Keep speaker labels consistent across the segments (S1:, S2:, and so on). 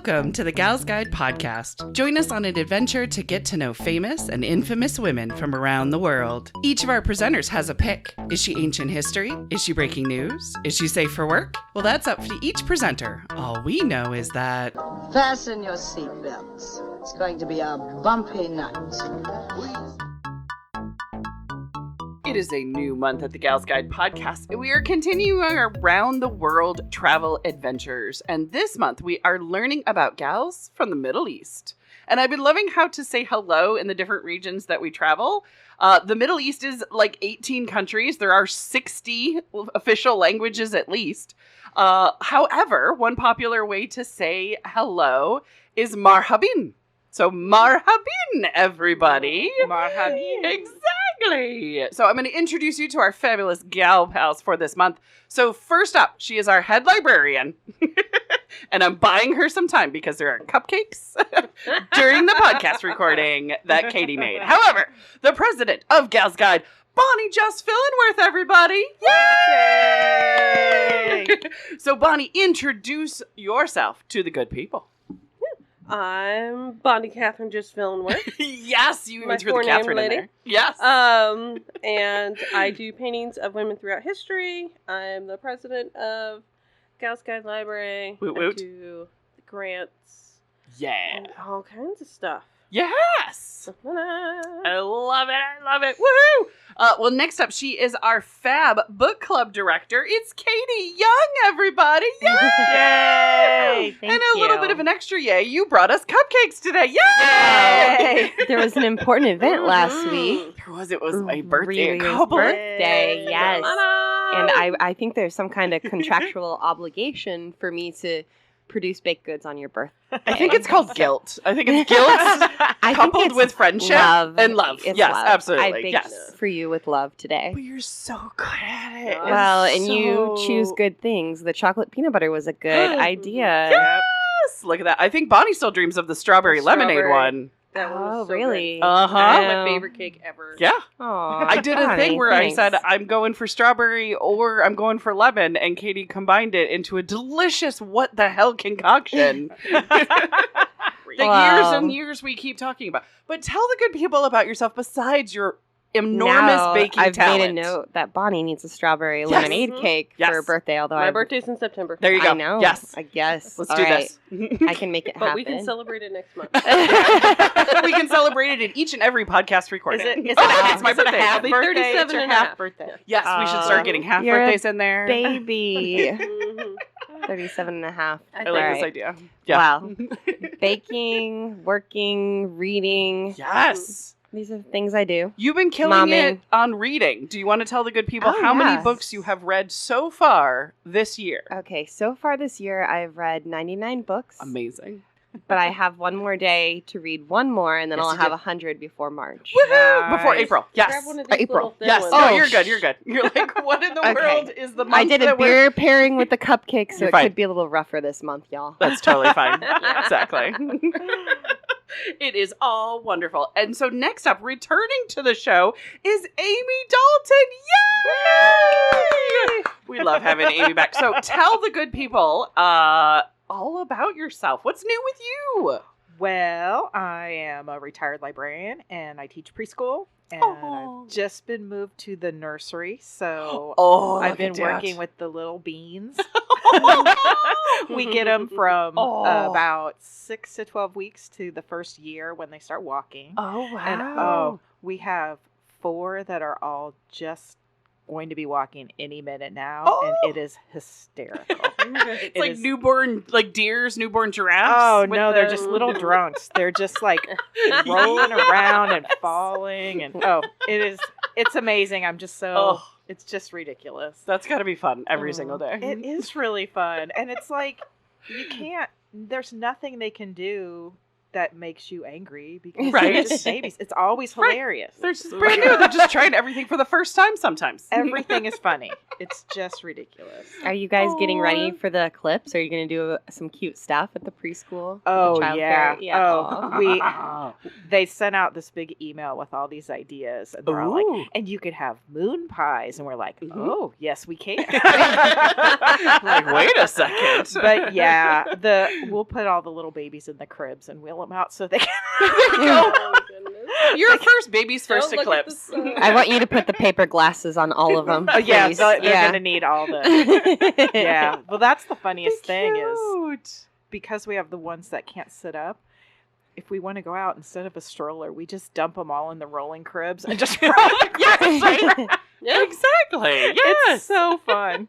S1: Welcome to the Gals Guide podcast. Join us on an adventure to get to know famous and infamous women from around the world. Each of our presenters has a pick. Is she ancient history? Is she breaking news? Is she safe for work? Well, that's up to each presenter. All we know is that...
S2: Fasten your seatbelts. It's going to be a bumpy night.
S1: It is a new month at the Gals Guide podcast, and we are continuing our around the world travel adventures. And this month, we are learning about gals from the Middle East. And I've been loving how to say hello in the different regions that we travel. The Middle East is like 18 countries. There are 60 official languages at least. However, one popular way to say hello is marhabin. So marhabin, everybody.
S3: Marhabin.
S1: Exactly. So I'm going to introduce you to our fabulous gal pals for this month. So first up, she is our head librarian. And I'm buying her some time because there are cupcakes during the podcast recording that Katie made. However, the president of Gals Guide, Bonnie Just Fillenworth, everybody. Yay! So Bonnie, introduce yourself to the good people.
S3: I'm Bonnie Catherine Just Fillenworth.
S1: Yes, you
S3: My
S1: threw the Catherine in
S3: lady.
S1: there. Yes.
S3: And I do paintings of women throughout history. I'm the president of Gals Guide Library.
S1: Woot woot.
S3: I do grants
S1: Yeah.
S3: and all kinds of stuff.
S1: Yes. I love it. I love it. Woohoo! Well, next up, she is our fab book club director. It's Katie Young, everybody. Yay!
S4: Yay! Thank
S1: And a little
S4: you.
S1: bit of an extra yay. You brought us cupcakes today. Yay!
S4: Yay! There was an important event last week.
S1: There was. It was my birthday.
S4: Riri's
S1: A couple of-
S4: birthday, yes.
S3: Ta-da!
S4: And I think there's some kind of contractual obligation for me to produce baked goods on your birthday.
S1: I think it's called guilt. I think it's guilt
S4: I think
S1: coupled
S4: it's
S1: with friendship and love.
S4: It's
S1: Yes,
S4: love.
S1: absolutely.
S4: I baked
S1: Yes.
S4: for you with love today.
S1: But you're so good at it. It's
S4: Well, and you
S1: so-
S4: choose good things. The chocolate peanut butter was a good idea.
S1: Yes, look at that. I think Bonnie still dreams of the strawberry lemonade
S3: Strawberry.
S1: one.
S3: That one was
S4: Oh,
S3: so
S4: really?
S3: good.
S1: Uh-huh.
S3: That's
S4: Oh.
S3: my favorite cake ever.
S1: Yeah.
S4: Aw,
S1: I did a
S4: Bonnie,
S1: thing where
S4: thanks.
S1: I said I'm going for strawberry or I'm going for lemon, and Katie combined it into a delicious what the hell concoction. The years
S4: Wow.
S1: and years we keep talking about. But tell the good people about yourself besides your enormous
S4: Now,
S1: baking
S4: I've
S1: talent.
S4: made a note that Bonnie needs a strawberry
S1: Yes.
S4: lemonade
S3: Mhm.
S4: cake
S1: Yes.
S4: for her birthday, although
S3: My birthday's in September.
S1: There you go.
S4: I know.
S1: Yes.
S4: I guess.
S1: Let's
S4: All
S1: do
S4: right.
S1: this.
S4: I can make it
S3: But
S4: happen.
S3: we can celebrate it next month.
S1: We can celebrate it in each and every podcast recording.
S4: Is it
S1: it's my
S4: is it a
S1: birthday.
S4: half
S3: It'll be
S4: birthday?
S3: 37
S4: It's your
S3: and a
S4: half
S3: half.
S4: birthday.
S1: Yes, we should start getting half
S4: You're a
S1: birthdays in there.
S4: Baby.
S3: Mhm.
S4: 37 and a half.
S1: I like
S4: All
S1: this
S4: right.
S1: idea. Yeah.
S4: Wow. Baking, working, reading.
S1: Yes.
S4: These are things I do.
S1: You've been killing
S4: Momming.
S1: it on reading. Do you want to tell the good people
S4: Oh,
S1: how many
S4: yes.
S1: books you have read so far this year?
S4: Okay, so far this year I've read 99 books.
S1: Amazing.
S4: But I have one more day to read one more, and then
S1: Yes,
S4: I'll
S1: you
S4: have
S1: do.
S4: 100 before March.
S1: Woohoo! Before
S4: Nice.
S1: April. Yes.
S3: Grab one of these
S4: April.
S3: little thin
S1: Yes.
S3: ones.
S1: Oh,
S4: Oh,
S1: you're good. You're good. You're like, what in the
S4: Okay.
S1: world is the month
S4: I did a
S1: that we're-
S4: beer pairing with the cupcakes, so
S1: You're
S4: it
S1: fine.
S4: could be a little rougher this month, y'all.
S1: That's totally fine. Exactly. It is all wonderful. And so next up, returning to the show, is Amy Dalton. Yay! We love having Amy back. So tell the good people all about yourself. What's new with you?
S5: Well, I am a retired librarian and I teach preschool. And
S1: Oh.
S5: I've just been moved to the nursery. So
S1: Oh,
S5: I've
S1: look
S5: been
S1: at that.
S5: working with the little beans. We get them from
S1: Oh.
S5: about 6 to 12 weeks to the first year when they start walking.
S1: Oh, wow.
S5: And we have 4 that are all just going to be walking any minute now. And
S1: Oh.
S5: it is hysterical.
S1: It's
S5: It
S1: like
S5: is-
S1: newborn, like deers, newborn giraffes.
S5: Oh
S1: with
S5: no, they're
S1: the-
S5: just little drunks. They're just like rolling around and falling, and it's amazing. I'm just so
S1: Oh.
S5: it's just ridiculous.
S1: That's got to be fun every
S4: Oh.
S1: single day.
S5: It is really fun, and it's like there's nothing they can do that makes you angry because
S1: Right.
S5: they're just babies. It's always
S1: Right.
S5: hilarious.
S1: They're just brand new. They're just trying everything for the first time sometimes.
S5: Everything is funny. It's just ridiculous.
S4: Are you guys getting ready
S1: Aw.
S4: for the eclipse? Are you going to do some cute stuff at the preschool?
S5: Oh,
S4: the
S5: yeah.
S4: childcare?
S5: Oh, they sent out this big email with all these ideas. And they're all
S1: Ooh.
S5: like, and you could have moon pies. And we're like,
S1: Mhm.
S5: oh, yes, we can.
S1: Like, wait a second.
S5: But yeah, we'll put all the little babies in the cribs and wheel them out so they can
S1: Go.
S3: Oh, goodness.
S1: Your first baby's first
S3: Don't look at the
S1: eclipse.
S3: sun.
S4: I want you to put the paper glasses on all of them.
S5: Oh, yeah,
S4: please.
S5: they're going to need all the... Yeah. Well, that's the funniest thing is
S1: Cute.
S5: because we have the ones that can't sit up, if we want to go out instead of a stroller, we just dump them all in the rolling cribs and just roll
S1: Yes, right.
S3: Yeah.
S1: Exactly. Yes.
S5: It's so fun.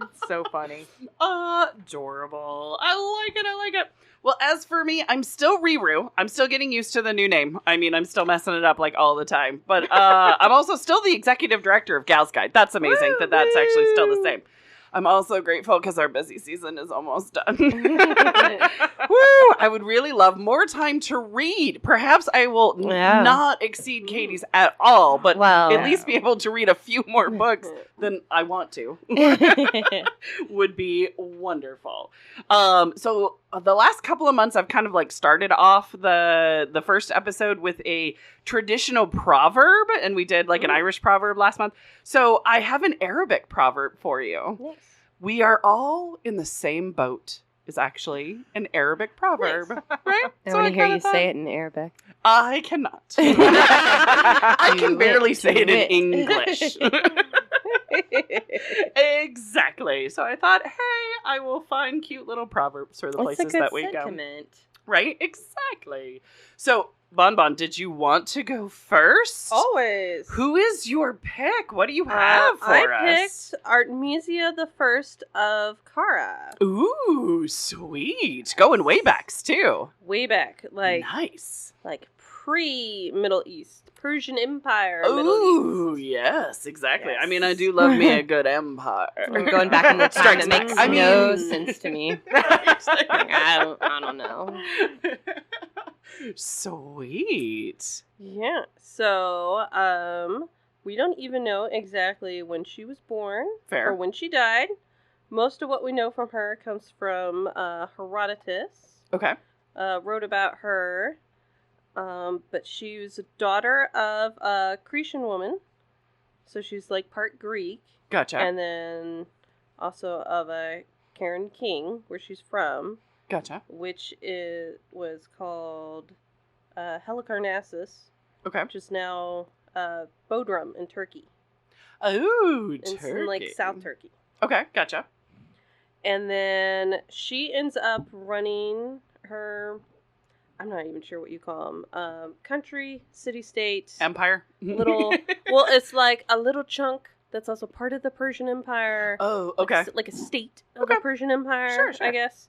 S5: It's so funny.
S1: Adorable. I like it. I like it. Well, as for me, I'm still Riru. I'm still getting used to the new name. I mean, I'm still messing it up like all the time. But I'm also still the executive director of Gals Guide. That's amazing that that's actually still the same. I'm also grateful because our busy season is almost done. Woo! I would really love more time to read. Perhaps I will
S4: Yeah.
S1: not exceed Katie's at all, but
S4: Well-
S1: at least be able to read a few more books than I want to. Would be wonderful. So the last couple of months I've kind of like started off the first episode with a traditional proverb, and we did like an Irish proverb last month. So I have an Arabic proverb for you.
S3: Nice.
S1: We are all in the same boat is actually an Arabic proverb, right?
S4: I
S1: So
S4: want to hear
S1: kinda
S4: you
S1: thought-
S4: say it in Arabic.
S1: I cannot. I
S4: Do
S1: can barely
S4: it,
S1: say
S4: do
S1: it in
S4: it.
S1: English. Exactly. So I thought, hey, I will find cute little proverbs for the
S4: It's a
S1: places
S4: good
S1: that we go.
S4: sentiment.
S1: Right? Exactly. So, Bon, did you want to go first?
S3: Always.
S1: Who is your pick? What do you have for
S3: I
S1: us?
S3: picked Artemisia the First of Caria.
S1: Ooh, sweet. Going way backs too.
S3: Way back,
S1: Nice.
S3: like pre-Middle East, Persian Empire. Middle
S1: Ooh,
S3: East.
S1: yes, exactly. I
S3: Yes.
S1: mean, I do love me a good empire.
S4: We're going back in the time.
S1: Strikes
S4: It
S1: back.
S4: makes
S1: I
S4: no
S1: mean-
S4: sense to me. I don't know.
S1: Sweet.
S3: Yeah. So, we don't even know exactly when she was born or
S1: Fair.
S3: when she died. Most of what we know from her comes from Herodotus.
S1: Okay.
S3: Wrote about her. But she was a daughter of a Cretan woman. So she's like part Greek.
S1: Gotcha.
S3: And then also of a Karen king, where she's from,
S1: Gotcha.
S3: which was called Halicarnassus,
S1: Okay.
S3: which is now Bodrum in Turkey.
S1: Oh,
S3: It's
S1: Turkey.
S3: in like South Turkey.
S1: Okay, gotcha.
S3: And then she ends up running her, I'm not even sure what you call them, country, city-state,
S1: Empire.
S3: little, well, it's like a little chunk that's also part of the Persian Empire.
S1: Oh,
S3: Like
S1: okay.
S3: like a state of
S1: Okay.
S3: the Persian Empire,
S1: Sure, sure.
S3: I guess.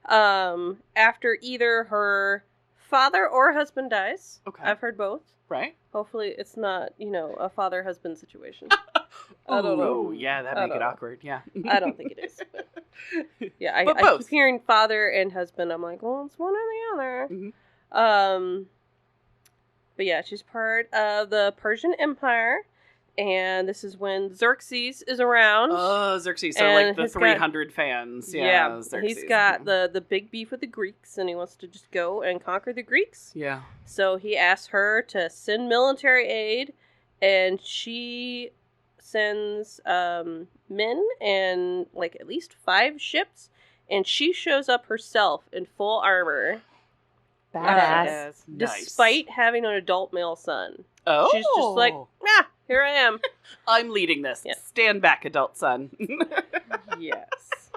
S3: After either her father or husband dies.
S1: Okay.
S3: I've heard both.
S1: Right.
S3: Hopefully it's not, a father-husband situation. I don't know.
S1: Oh, yeah, that'd
S3: I
S1: make
S3: don't
S1: it
S3: know.
S1: awkward. Yeah.
S3: I don't think it is. But yeah,
S1: But
S3: I
S1: both.
S3: keep hearing father and husband. I'm like, well, it's one or the other.
S1: Mhm.
S3: But yeah, she's part of the Persian Empire. And this is when Xerxes is around.
S1: Oh, Xerxes. So,
S3: And
S1: like the
S3: he's got-
S1: 300 fans. Yeah. Xerxes.
S3: he's got the big beef with the Greeks, and he wants to just go and conquer the Greeks.
S1: Yeah.
S3: So he asks her to send military aid, and she sends men and like at least 5 ships, and she shows up herself in full armor,
S4: Badass.
S1: Nice.
S3: despite having an adult male son.
S1: Oh.
S3: She's just like, here I am.
S1: I'm leading this.
S3: Yeah.
S1: Stand back, adult son.
S3: Yes.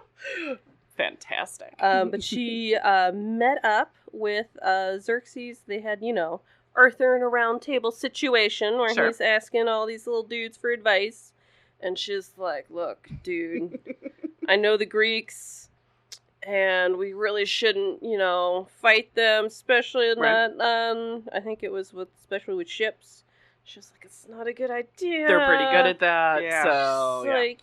S1: Fantastic.
S3: But she met up with Xerxes. They had, Arthur in a round table situation where
S1: Sure.
S3: he's asking all these little dudes for advice. And she's like, look, dude, I know the Greeks, and we really shouldn't, fight them, especially
S1: Right.
S3: not, I think it was especially with ships. She's like, it's not a good idea.
S1: They're pretty good at that.
S5: Yeah.
S1: So, yeah.
S3: Like,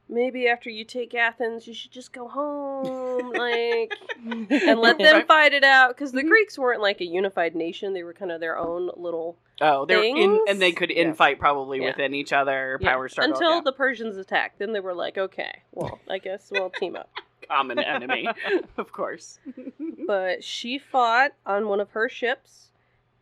S3: maybe after you take Athens, you should just go home. Like, and let them fight it out, because the Greeks weren't like a unified nation. They were kind of their own little
S1: they were
S3: things.
S1: and they could infight probably within each other, power struggle.
S3: Until the Persians attacked. Then they were like, okay, well, I guess we'll team up.
S1: Common enemy, of course.
S3: But she fought on one of her ships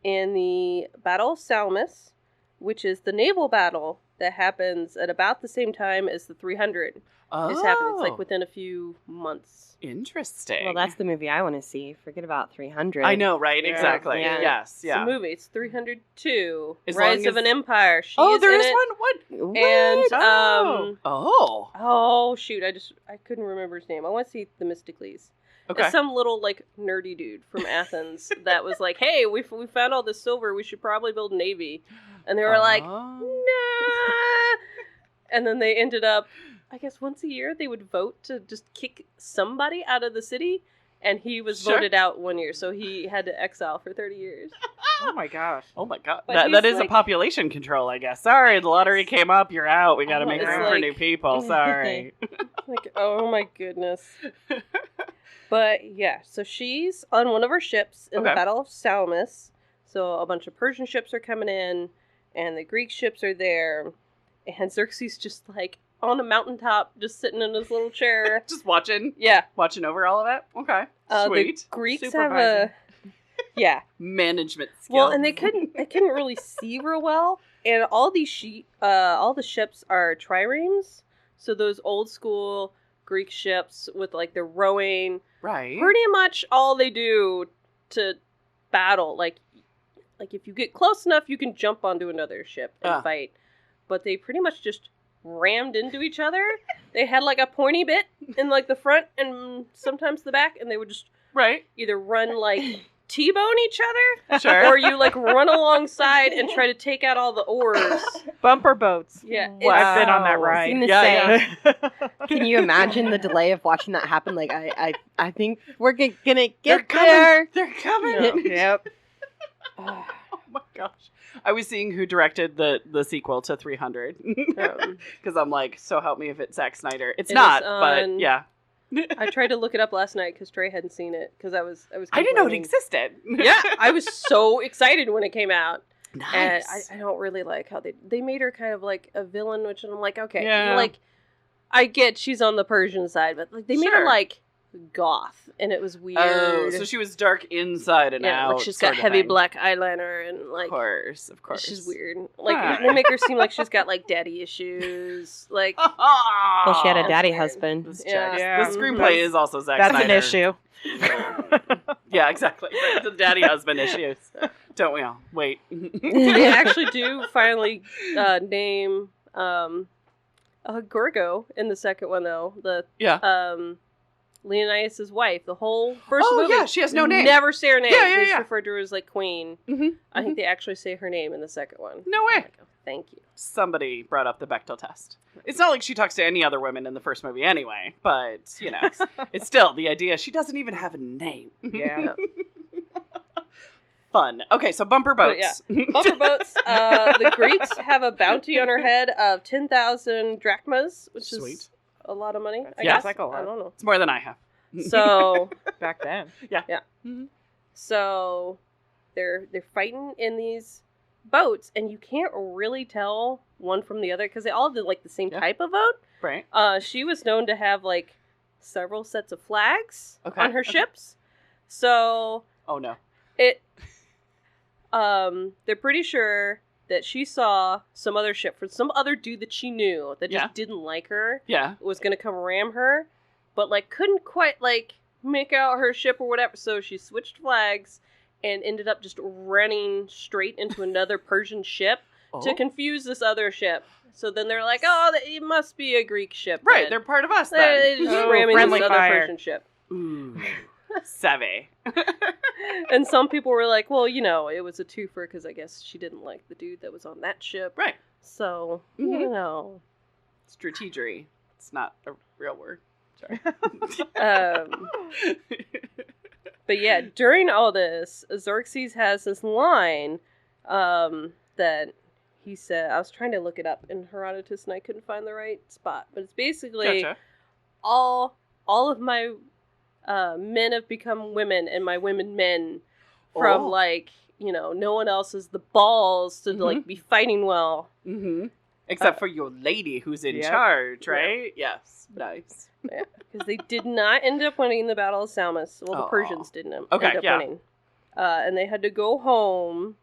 S3: in the Battle of Salamis, which is the naval battle that happens at about the same time as the 300 is happening. It's like within a few months.
S1: Interesting.
S4: Well, that's the movie I want to see. Forget about 300.
S1: I know, right? Yeah. Exactly.
S4: Yeah.
S1: Yes.
S3: It's a movie. It's 302.
S1: As
S3: Rise of an Empire. She
S1: there
S3: in
S1: is
S3: it.
S1: one. What?
S3: And
S1: Oh.
S3: Shoot! I couldn't remember his name. I want to see Themistocles.
S1: Okay.
S3: It's some little like nerdy dude from Athens that was like, "Hey, we found all this silver. We should probably build a navy," and they were like, "Nah." And then they ended up, I guess once a year they would vote to just kick somebody out of the city, and he was voted out one year, so he had to exile for 30 years.
S5: Oh my gosh.
S1: Oh my god.
S3: But
S1: That is
S3: like,
S1: a population control, I guess. Sorry, the lottery came up. You're out. We got to make
S3: it's
S1: room for
S3: like-
S1: new people. Sorry.
S3: Like, oh my goodness. But yeah, so she's on one of her ships in the Battle of Salamis. So a bunch of Persian ships are coming in, and the Greek ships are there. And Xerxes just like on a mountaintop, just sitting in his little chair.
S1: Just watching.
S3: Yeah.
S1: Watching over all of it. Okay. Sweet.
S3: The Greeks have
S5: Supervising.
S1: Management skills.
S3: Well, and they couldn't really see real well. And all the ships are triremes. So those old school Greek ships with like the rowing.
S1: Right.
S3: Pretty much all they do to battle, like if you get close enough, you can jump onto another ship and fight. But they pretty much just rammed into each other. They had like a pointy bit in like the front and sometimes the back, and they would just either run like T-bone each other,
S1: Sure.
S3: or you like run alongside and try to take out all the oars.
S5: Bumper boats.
S3: Yeah,
S5: Wow. I've been on that ride.
S4: I was gonna say, can you imagine the delay of watching that happen? Like, I think we're gonna get there.
S1: They're coming.
S5: Yep.
S1: Oh my gosh. I was seeing who directed the sequel to 300. Because I'm like, so help me if it's Zack Snyder. It's not, but yeah.
S3: I tried to look it up last night because Trey hadn't seen it, because I
S1: didn't know it existed.
S3: Yeah, I was so excited when it came out.
S1: Nice.
S3: And I don't really like how they made her kind of like a villain, which I'm like, okay,
S1: Yeah.
S3: like I get she's on the Persian side, but like they made her like goth, and it was weird.
S1: Oh, so she was dark inside and out.
S3: Like she's got heavy black eyeliner and like.
S1: Of course.
S3: She's weird. Like they make her seem like she's got like daddy issues. Like,
S4: Well, she had a daddy
S3: weird.
S4: husband.
S1: The screenplay is also Zack
S5: That's
S1: Snyder.
S5: an issue.
S1: Yeah, exactly. The daddy husband issues. Don't we all? Wait.
S3: they actually do finally name Gorgo in the second one, though. Leonidas' wife. The whole first movie.
S1: Yeah, she has no name.
S3: Never say her name.
S1: Yeah,
S3: They just refer to her as like Queen.
S1: Mm-hmm.
S3: I think they actually say her name in the second one.
S1: No way.
S3: Like, oh, thank you.
S1: Somebody brought up the Bechdel test. It's not like she talks to any other women in the first movie anyway, but, you know, it's still the idea she doesn't even have a name.
S5: Yeah.
S1: Fun. Okay, so bumper boats.
S3: Bumper boats. The Greeks have a bounty on her head of 10,000 drachmas, which is a lot of money. I guess.
S5: Like a lot.
S3: I don't know.
S1: It's more than I have.
S3: So
S5: Back then.
S1: Yeah.
S3: Mm-hmm. So they're fighting in these boats, and you can't really tell one from the other because they all did like the same type of boat.
S1: Right.
S3: She was known to have like several sets of flags on her ships. So
S1: oh no.
S3: They're pretty sure that she saw some other ship from some other dude that she knew that just didn't like her.
S1: Yeah.
S3: Was gonna come ram her, but like couldn't quite like make out her ship or whatever. So she switched flags and ended up just running straight into another Persian ship to confuse this other ship. So then they're like, "Oh, it must be a Greek ship."
S1: Right,
S3: then.
S1: they're part of us.
S3: They're
S1: Then.
S3: just ramming
S5: friendly
S3: this other
S5: fire.
S3: Persian ship.
S1: Ooh. Savvy.
S3: And some people were like, well, you know, it was a twofer because I guess she didn't like the dude that was on that ship.
S1: Right.
S3: So, you know.
S1: Strategery. It's not a real word. Sorry.
S3: But yeah, during all this, Xerxes has this line that he said, I was trying to look it up in Herodotus and I couldn't find the right spot, but it's basically
S1: Gotcha.
S3: all of my men have become women and my women men from, like, you know, no one else has the balls to, like, be fighting well.
S1: Mm-hmm. Except for your lady who's in charge, right? Yeah. Yes. Nice.
S3: Yeah, because they did not end up winning the Battle of Salamis. Well, the Persians didn't end up winning. And they had to go home,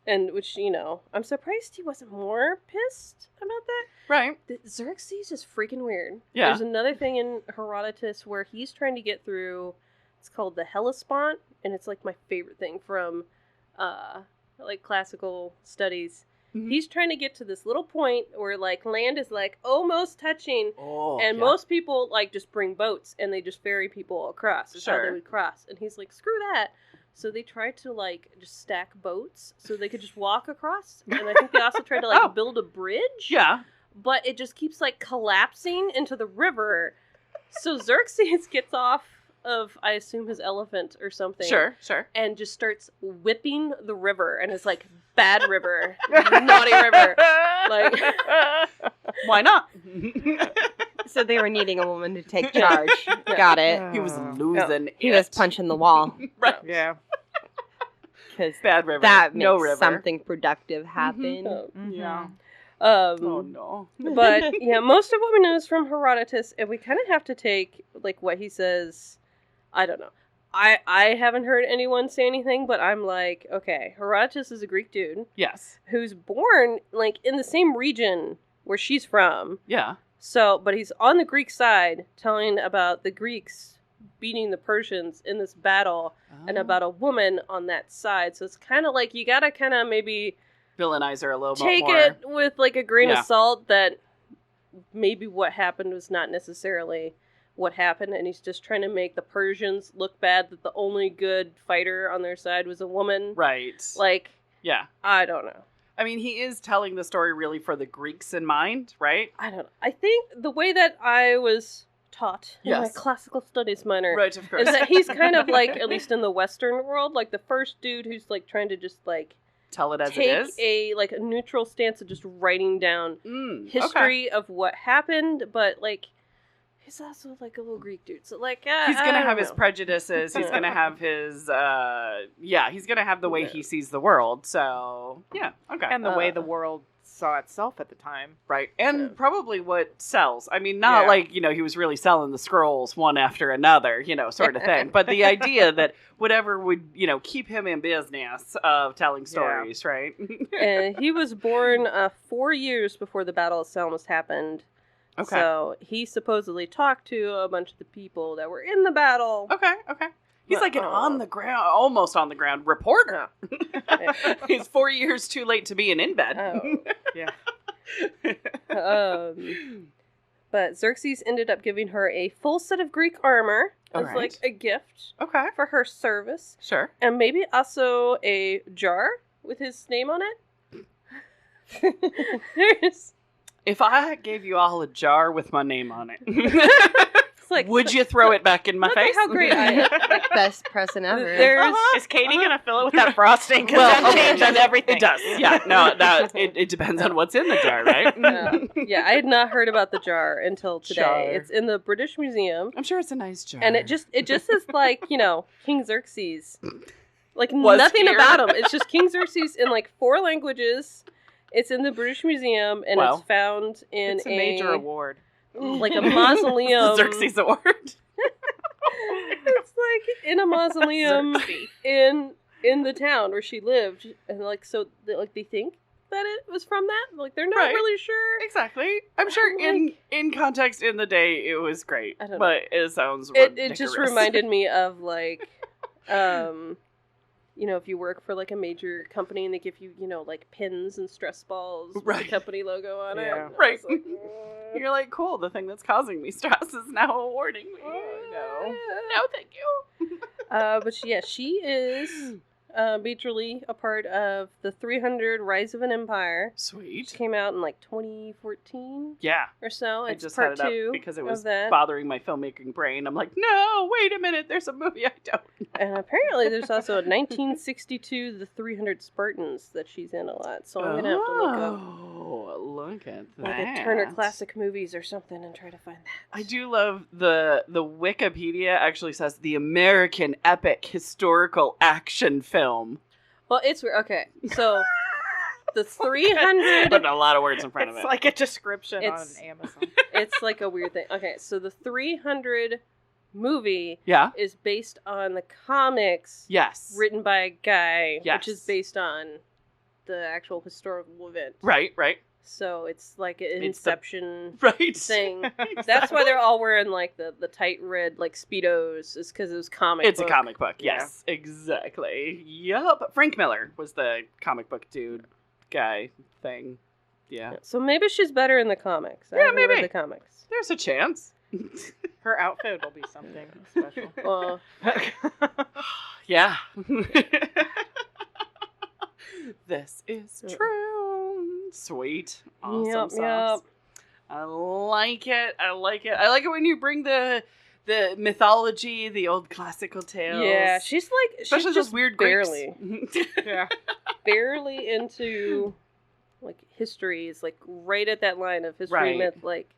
S3: and which, you know, I'm surprised he wasn't more pissed about that.
S1: Right.
S3: Xerxes is freaking weird.
S1: Yeah.
S3: There's another thing in Herodotus where he's trying to get through, it's called the Hellespont, and it's like my favorite thing from like classical studies. Mm-hmm. He's trying to get to this little point where, like, land is, like, almost touching, and most people, like, just bring boats, and they just ferry people across. That's how they would cross. And he's like, screw that. So they tried to, like, just stack boats so they could just walk across. And I think they also tried to, like, build a bridge.
S1: Yeah.
S3: But it just keeps, like, collapsing into the river. So Xerxes gets off of, I assume, his elephant or something.
S1: Sure.
S3: And just starts whipping the river. And it's like, bad river. Naughty river. Like,
S1: why not?
S4: So they were needing a woman to take charge. Got it.
S1: He was losing.
S4: He was punching the wall.
S1: Right.
S5: Yeah.
S4: Because
S1: bad river.
S4: that
S1: no
S4: makes
S1: river.
S4: something productive happen.
S1: Yeah.
S3: Oh
S1: no.
S3: But yeah, most of what we know is from Herodotus, and we kind of have to take, like, what he says. I don't know. I haven't heard anyone say anything, but I'm like, okay, Herodotus is a Greek dude.
S1: Yes.
S3: Who's born, like, in the same region where she's from.
S1: Yeah.
S3: So, but he's on the Greek side telling about the Greeks beating the Persians in this battle and about a woman on that side. So it's kind of like you got to kind of maybe
S1: villainize her a little
S3: take
S1: more.
S3: it with, like, a grain of salt that maybe what happened was not necessarily what happened, and he's just trying to make the Persians look bad that the only good fighter on their side was a woman.
S1: Right.
S3: Like,
S1: yeah.
S3: I don't know.
S1: I mean, he is telling the story really for the Greeks in mind, right?
S3: I don't know. I think the way that I was taught in my classical studies minor
S1: right, of course.
S3: is that he's kind of like, at least in the Western world, like the first dude who's, like, trying to just, like,
S1: tell it as it is.
S3: Take a neutral stance of just writing down history of what happened, but, like, he's also, like, a little Greek dude. So, like,
S1: he's going to have his prejudices. He's going to have his, he's going to have the way he sees the world. So, yeah, okay.
S5: And the way the world saw itself at the time.
S1: Right. And probably what sells. I mean, not like, you know, he was really selling the scrolls one after another, you know, sort of thing. But the idea that whatever would, you know, keep him in business of telling stories, right?
S3: And he was born 4 years before the Battle of Salamis happened. Okay. So he supposedly talked to a bunch of the people that were in the battle.
S1: Okay. He's like an on the ground, almost on the ground reporter. He's 4 years too late to be in bed.
S3: Yeah. But Xerxes ended up giving her a full set of Greek armor as like a gift.
S1: Okay.
S3: For her service.
S1: Sure.
S3: And maybe also a jar with his name on it.
S1: If I gave you all a jar with my name on it, like, would you throw it back in my face?
S3: How great I am.
S4: Like, best present ever.
S5: Is Katie going to fill it with that frosting? Because that changes everything.
S1: It does. Yeah. No, it depends on what's in the jar, right?
S3: Yeah, I had not heard about the jar until today. It's in the British Museum.
S1: I'm sure it's a nice jar.
S3: And it just is like, you know, King Xerxes. Like, nothing about him. It's just King Xerxes in, like, 4 languages. It's in the British Museum, and it's found in
S5: it's a major award.
S3: Like a mausoleum.
S1: Xerxes Award.
S3: It's like in a mausoleum in the town where she lived, and like so, they think that it was from that. Like they're not really sure.
S1: Exactly. I'm sure in context in the day it was great,
S3: I don't know.
S1: But it sounds ridiculous.
S3: It just reminded me of like, you know, if you work for like a major company and they give you, you know, like pins and stress balls with the company logo on it.
S1: Right. Like, you're like, cool, the thing that's causing me stress is now awarding me. No, thank you.
S3: But she is majorly a part of the 300 Rise of an Empire.
S1: Sweet.
S3: Which came out in like 2014.
S1: Yeah.
S3: Or so. It's
S1: I just
S3: part
S1: had it
S3: 2
S1: up because it was bothering my filmmaking brain. I'm like, no, wait a minute, there's a movie I don't know.
S3: And apparently there's also a 1962 The 300 Spartans that she's in a lot. So I'm going to have to look up
S1: Oh, look at that.
S3: Like a Turner Classic Movies or something and try to find that.
S1: I do love the Wikipedia actually says the American epic historical action film.
S3: Well, it's weird. Okay, so the 300...
S1: Put a lot of words in front of
S5: It's
S1: it.
S5: like a description on Amazon.
S3: It's like a weird thing. Okay, so the 300 movie
S1: Yeah.
S3: is based on the comics
S1: Yes.
S3: written by a guy,
S1: Yes.
S3: which is based on the actual historical event.
S1: Right.
S3: So it's like an
S1: It's the-
S3: Inception
S1: Right.
S3: thing. That's why they're all wearing like the tight red like Speedos, is because it was comic
S1: It's
S3: book.
S1: a comic book.
S3: Yeah.
S1: Yes, exactly. Yup. Frank Miller was the comic book dude guy thing. Yeah.
S3: So maybe she's better in the comics. I
S1: Yeah,
S3: haven't read
S1: maybe.
S3: the comics.
S1: There's a chance.
S5: Her outfit will be something special.
S3: Well,
S1: Yeah. This is true. Sweet. Awesome sauce. I like it. I like it when you bring the mythology, the old classical tales.
S3: Yeah, she's
S1: especially
S3: she's
S1: those
S3: just
S1: weird
S3: barely,
S1: Greeks.
S5: Yeah.
S3: barely into like history. Is like right at that line of history
S1: Right.
S3: myth, like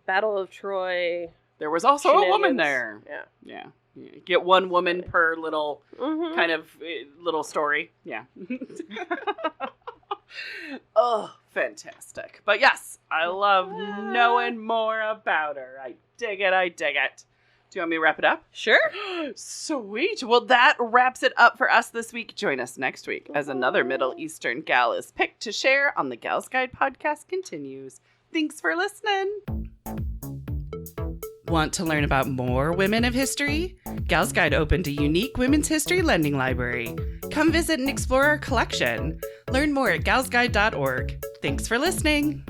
S3: Battle of Troy.
S1: There was also a woman
S3: shenanigans.
S1: there.
S3: Yeah.
S1: Yeah. Get one woman per little
S3: Mm-hmm.
S1: kind of little story. Yeah. Oh, fantastic. But yes, I love knowing more about her. I dig it. Do you want me to wrap it up?
S3: Sure.
S1: Sweet. Well, that wraps it up for us this week. Join us next week as another Middle Eastern gal is picked to share on the Gals Guide podcast continues. Thanks for listening. Want to learn about more women of history? Gals Guide opened a unique women's history lending library. Come visit and explore our collection. Learn more at galsguide.org. Thanks for listening.